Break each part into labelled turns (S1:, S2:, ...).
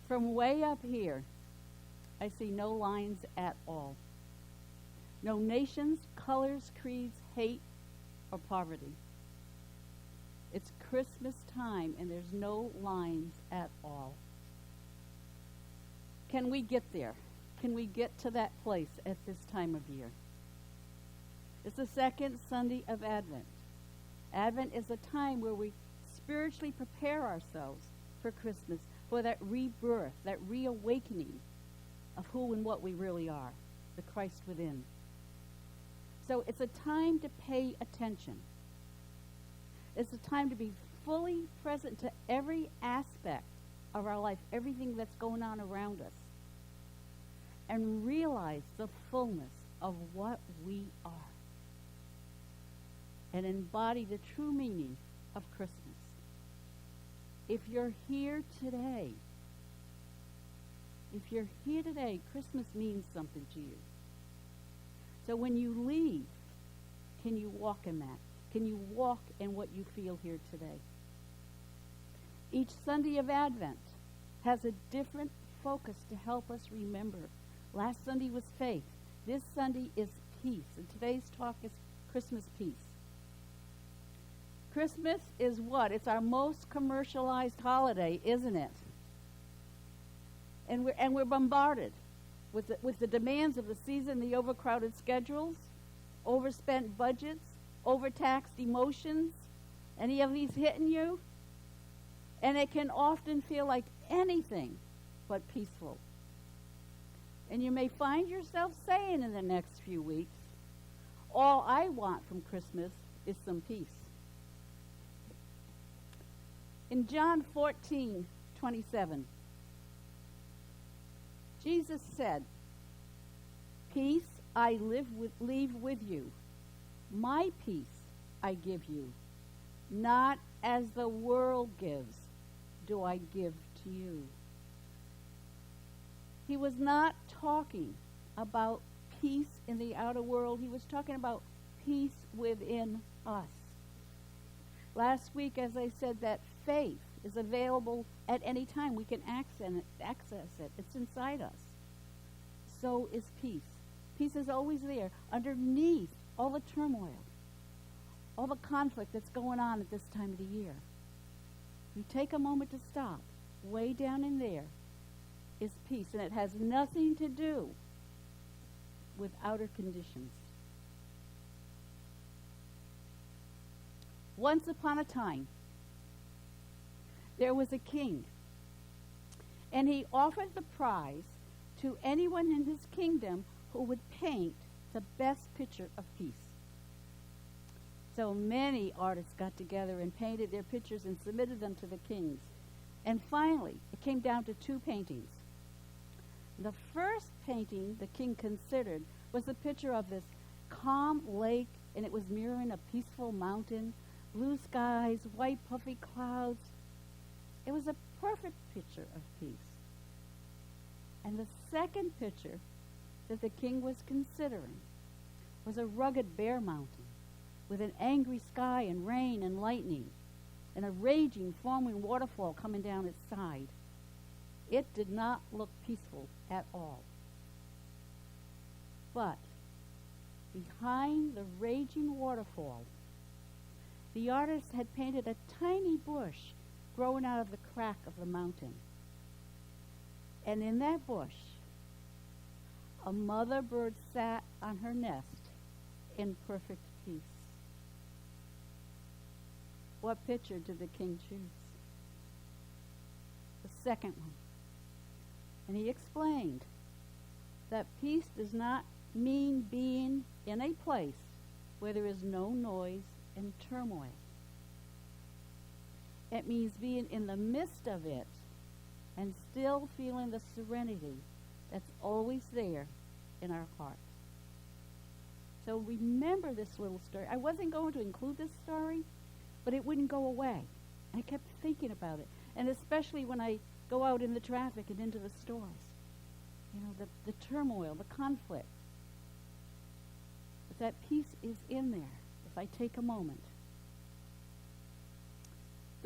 S1: From way up here, I see no lines at all. No nations, colors, creeds, hate, or poverty. It's Christmas time and there's no lines at all. Can we get there? Can we get to that place at this time of year? It's the second Sunday of Advent. Advent is a time where we spiritually prepare ourselves for Christmas, for that rebirth, that reawakening of who and what we really are, the Christ within. So it's a time to pay attention. It's a time to be fully present to every aspect of our life, everything that's going on around us, and realize the fullness of what we are, and embody the true meaning of Christmas. If you're here today, Christmas means something to you. So when you leave, can you walk in that? Can you walk in what you feel here today? Each Sunday of Advent has a different focus to help us remember. Last Sunday was faith. This Sunday is peace. And today's talk is Christmas peace. Christmas is what? It's our most commercialized holiday, isn't it? And we're bombarded with the demands of the season, the overcrowded schedules, overspent budgets, overtaxed emotions. Any of these hitting you? And it can often feel like anything but peaceful. And you may find yourself saying in the next few weeks, all I want from Christmas is some peace. In John 14:27, Jesus said, peace I leave with you. My peace I give you. Not as the world gives, do I give to you. He was not talking about peace in the outer world. He was talking about peace within us. Last week, as I said, that faith is available at any time. We can access it. It's inside us. So is peace. Peace is always there, underneath all the turmoil, all the conflict that's going on at this time of the year. You take a moment to stop. Way down in there is peace, and it has nothing to do with outer conditions. Once upon a time, there was a king, and he offered the prize to anyone in his kingdom who would paint the best picture of peace. So many artists got together and painted their pictures and submitted them to the kings. And finally, it came down to two paintings. The first painting the king considered was a picture of this calm lake, and it was mirroring a peaceful mountain, blue skies, white puffy clouds. It was a perfect picture of peace. And the second picture that the king was considering was a rugged bare mountain with an angry sky and rain and lightning and a raging, foaming waterfall coming down its side. It did not look peaceful at all. But behind the raging waterfall, the artist had painted a tiny bush growing out of the crack of the mountain. And in that bush, a mother bird sat on her nest in perfect peace. What picture did the king choose? The second one. And he explained that peace does not mean being in a place where there is no noise and turmoil. It means being in the midst of it and still feeling the serenity that's always there in our heart. So remember this little story. I wasn't going to include this story, but it wouldn't go away. I kept thinking about it, and especially when I go out in the traffic and into the stores. You know, the turmoil, the conflict. But that peace is in there if I take a moment.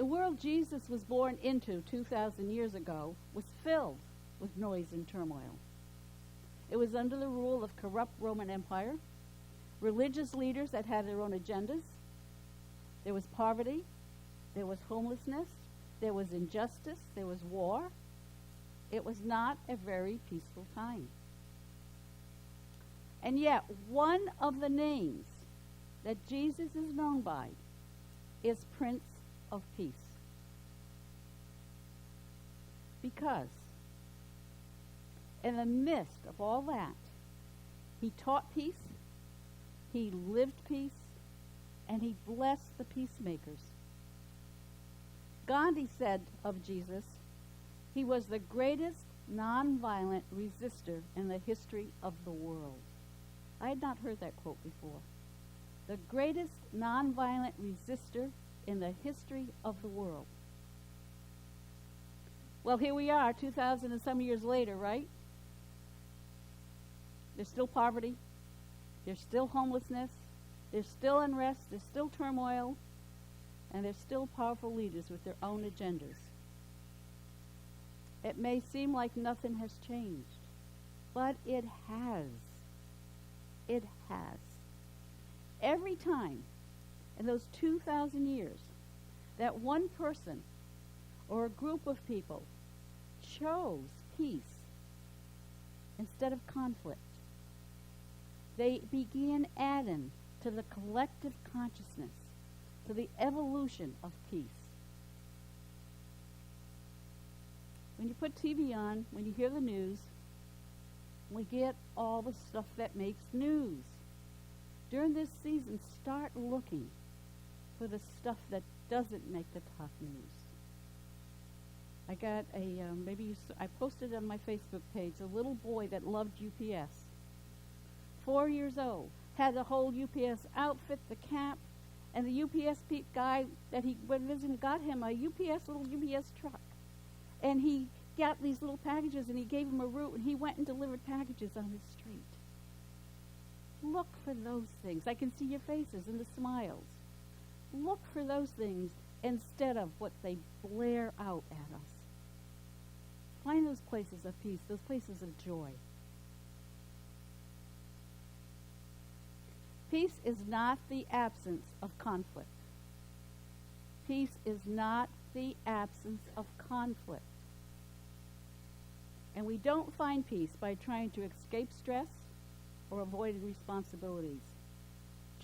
S1: The world Jesus was born into 2,000 years ago was filled with noise and turmoil. It was under the rule of corrupt Roman Empire, religious leaders that had their own agendas. There was poverty, there was homelessness, there was injustice, there was war. It was not a very peaceful time. And yet, one of the names that Jesus is known by is Prince of Peace. Because in the midst of all that, he taught peace, he lived peace, and he blessed the peacemakers. Gandhi said of Jesus, he was the greatest nonviolent resistor in the history of the world. I had not heard that quote before. The greatest nonviolent resistor in the history of the world. Well, here we are, 2,000 and some years later, right? There's still poverty. There's still homelessness. There's still unrest. There's still turmoil. And there's still powerful leaders with their own agendas. It may seem like nothing has changed, but it has. It has. Every time in those 2,000 years that one person or a group of people chose peace instead of conflict, they began adding to the collective consciousness, to the evolution of peace. When you put TV on, when you hear the news, we get all the stuff that makes news. During this season, start looking for the stuff that doesn't make the top news. I got I posted on my Facebook page a little boy that loved UPS. 4 years old, had the whole UPS outfit, the cap, and the UPS guy that he went visiting got him a little UPS truck. And he got these little packages and he gave him a route and he went and delivered packages on his street. Look for those things. I can see your faces and the smiles. Look for those things instead of what they blare out at us. Find those places of peace, those places of joy. Peace is not the absence of conflict. Peace is not the absence of conflict. And we don't find peace by trying to escape stress or avoiding responsibilities.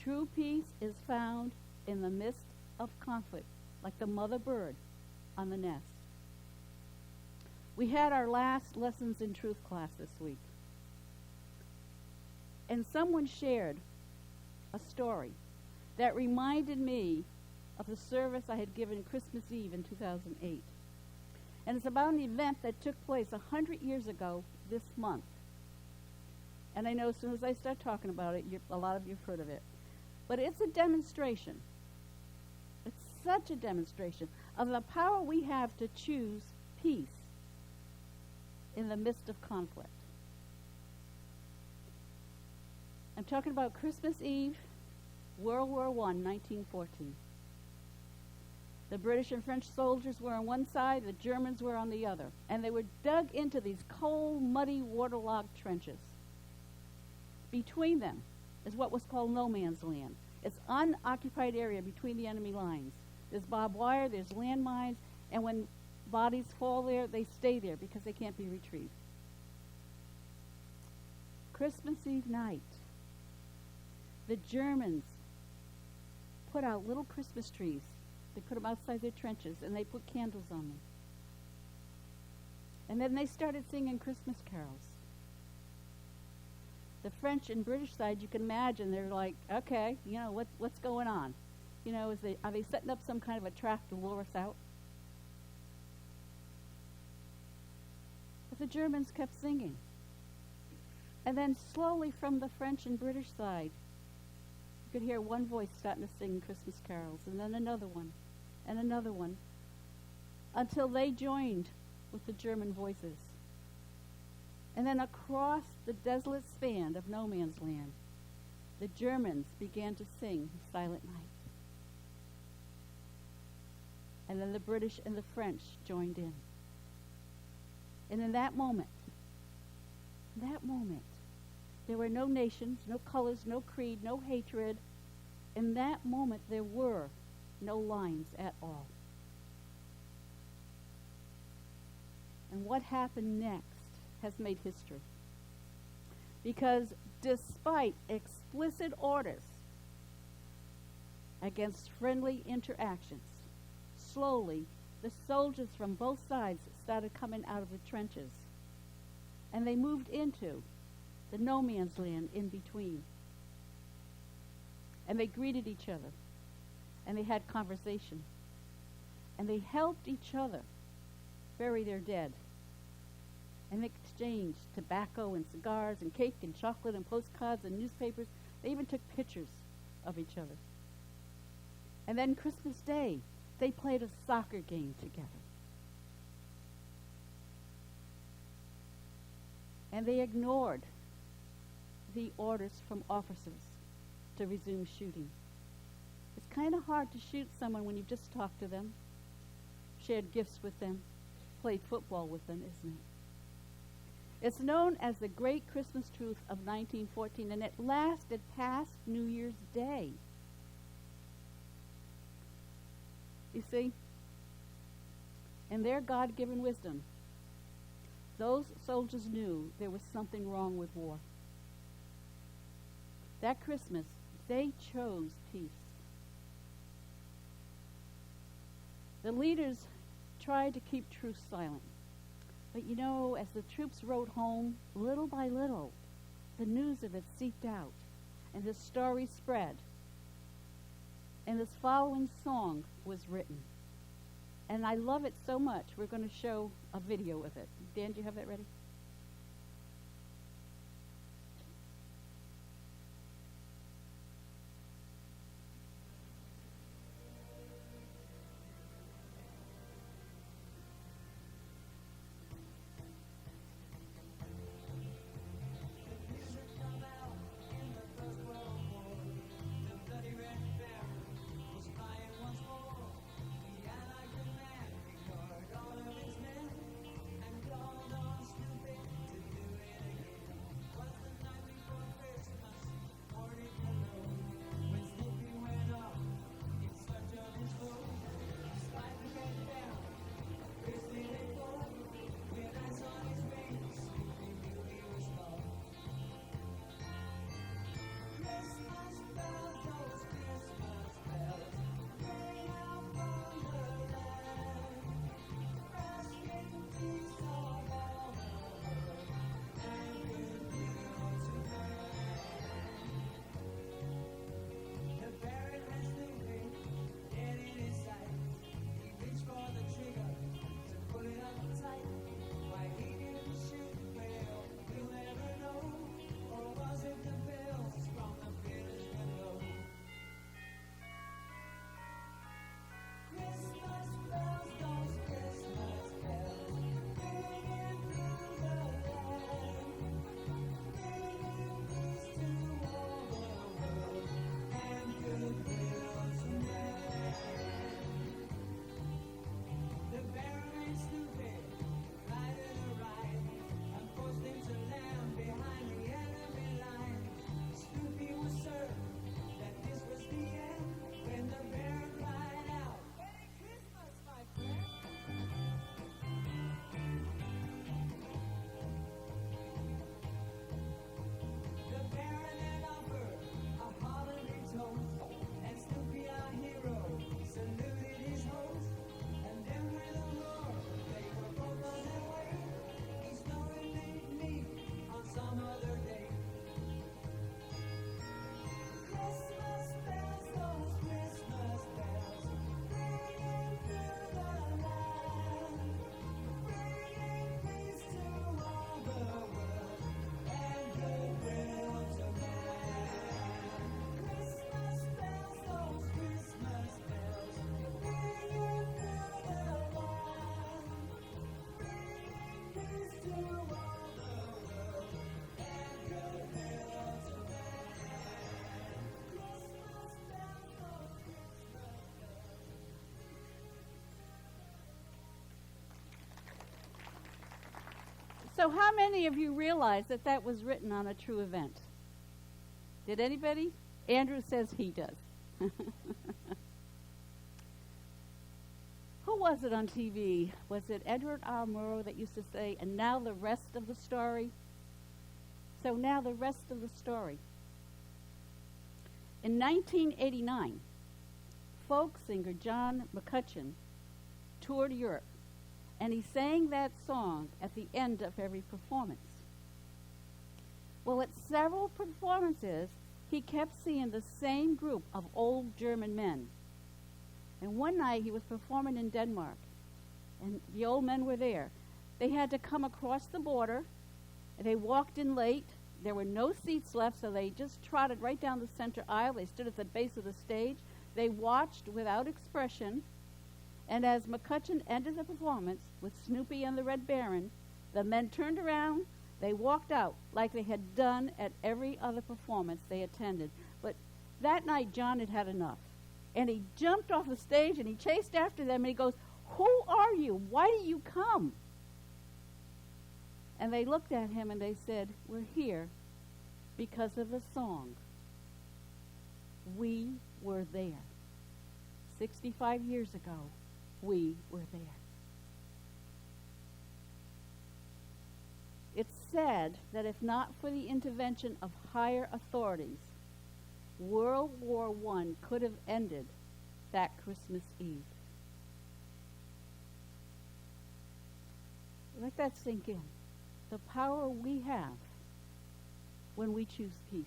S1: True peace is found in the midst of conflict, like the mother bird on the nest. We had our last Lessons in Truth class this week. And someone shared a story that reminded me of the service I had given Christmas Eve in 2008. And it's about an event that took place 100 years ago this month. And I know as soon as I start talking about it, a lot of you have heard of it. But it's a demonstration. It's such a demonstration of the power we have to choose peace in the midst of conflict. I'm talking about Christmas Eve, World War I, 1914. The British and French soldiers were on one side, the Germans were on the other. And they were dug into these cold, muddy, waterlogged trenches. Between them is what was called no man's land. It's unoccupied area between the enemy lines. There's barbed wire, there's landmines, and when bodies fall there, they stay there because they can't be retrieved. Christmas Eve night, the Germans put out little Christmas trees. They put them outside their trenches, and they put candles on them. And then they started singing Christmas carols. The French and British side, you can imagine, they're like, okay, what's going on? Are they setting up some kind of a trap to lure us out? But the Germans kept singing. And then slowly from the French and British side, you could hear one voice starting to sing Christmas carols, and then another one, and another one, until they joined with the German voices. And then across the desolate span of no man's land, the Germans began to sing Silent Night. And then the British and the French joined in. And in that moment, there were no nations, no colors, no creed, no hatred. In that moment, there were no lines at all. And what happened next has made history. Because despite explicit orders against friendly interactions, slowly the soldiers from both sides started coming out of the trenches. And they moved into the no man's land in between. And they greeted each other. And they had conversation. And they helped each other bury their dead. And they exchanged tobacco and cigars and cake and chocolate and postcards and newspapers. They even took pictures of each other. And then Christmas Day, they played a soccer game together. And they ignored the orders from officers to resume shooting. It's kind of hard to shoot someone when you've just talked to them, shared gifts with them, played football with them, isn't it? It's known as the Great Christmas Truce of 1914, and it lasted past New Year's Day. You see, in their God-given wisdom, those soldiers knew there was something wrong with war. That Christmas, they chose peace. The leaders tried to keep truth silent. But you know, as the troops rode home, little by little, the news of it seeped out, and the story spread. And this following song was written. And I love it so much, we're going to show a video of it. Dan, do you have that ready? So how many of you realize that that was written on a true event? Did anybody? Andrew says he does. Who was it on TV? Was it Edward R. Murrow that used to say, and now the rest of the story? So now the rest of the story. In 1989, folk singer John McCutcheon toured Europe, and he sang that song at the end of every performance. Well, at several performances, he kept seeing the same group of old German men. And one night he was performing in Denmark, and the old men were there. They had to come across the border, and they walked in late. There were no seats left, so they just trotted right down the center aisle. They stood at the base of the stage. They watched without expression, and as McCutcheon ended the performance with Snoopy and the Red Baron, the men turned around. They walked out like they had done at every other performance they attended. But that night, John had had enough. And he jumped off the stage and he chased after them and he goes, "Who are you? Why do you come?" And they looked at him and they said, "We're here because of the song. We were there. 65 years ago, we were there." It's said that if not for the intervention of higher authorities, World War I could have ended that Christmas Eve. Let that sink in. The power we have when we choose peace.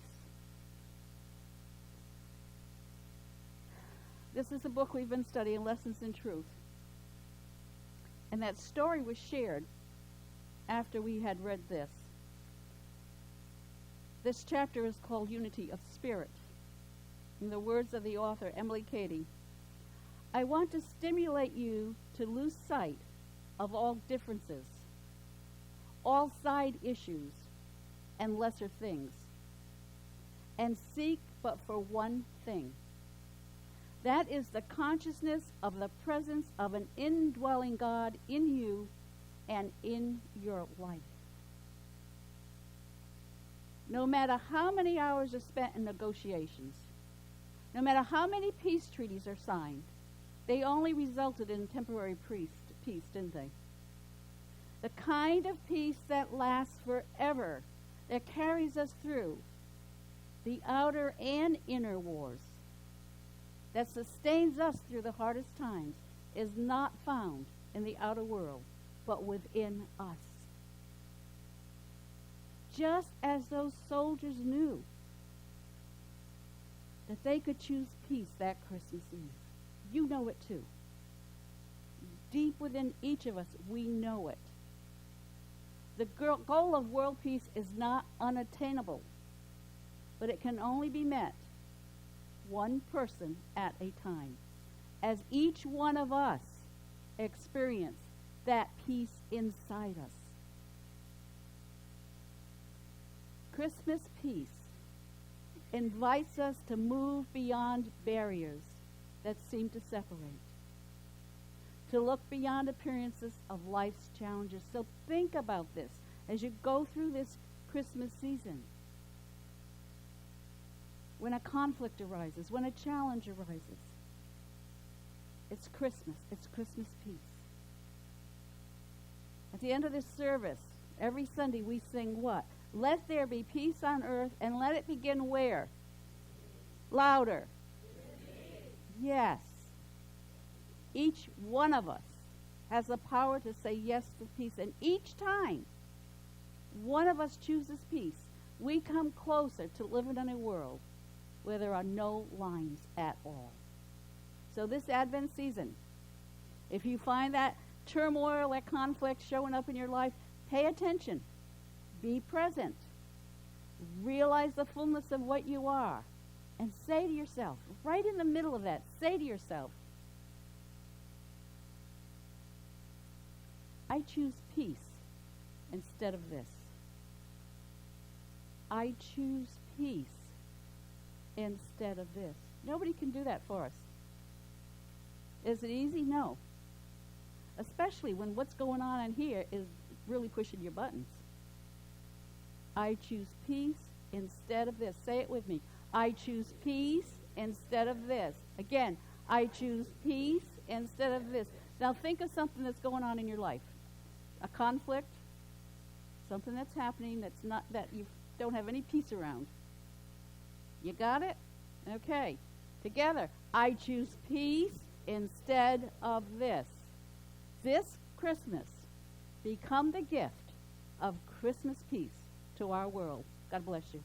S1: This is a book we've been studying, Lessons in Truth. And that story was shared after we had read this. This chapter is called Unity of Spirit. In the words of the author, Emily Cady, "I want to stimulate you to lose sight of all differences, all side issues, and lesser things, and seek but for one thing. That is the consciousness of the presence of an indwelling God in you and in your life. No matter how many hours are spent in negotiations, no matter how many peace treaties are signed, they only resulted in temporary peace, didn't they? The kind of peace that lasts forever, that carries us through the outer and inner wars, that sustains us through the hardest times, is not found in the outer world, but within us. Just as those soldiers knew that they could choose peace that Christmas Eve. You know it too. Deep within each of us, we know it. The goal of world peace is not unattainable, but it can only be met one person at a time, as each one of us experience that peace inside us. Christmas peace invites us to move beyond barriers that seem to separate, to look beyond appearances of life's challenges. So think about this as you go through this Christmas season. When a conflict arises, when a challenge arises, it's Christmas. It's Christmas peace. At the end of this service, every Sunday we sing what? Let there be peace on earth, and let it begin where? Louder. Yes. Each one of us has the power to say yes to peace. And each time one of us chooses peace, we come closer to living in a world where there are no lines at all. So this Advent season, if you find that turmoil, that conflict showing up in your life, pay attention. Be present. Realize the fullness of what you are. And say to yourself, right in the middle of that, say to yourself, I choose peace instead of this. I choose peace instead of this. Nobody can do that for us. Is it easy? No. Especially when what's going on in here is really pushing your buttons. I choose peace instead of this. Say it with me. I choose peace instead of this. Again, I choose peace instead of this. Now think of something that's going on in your life. A conflict, something that's happening that's not, that you don't have any peace around. You got it? Okay. Together. I choose peace instead of this. This Christmas, become the gift of Christmas peace to our world. God bless you.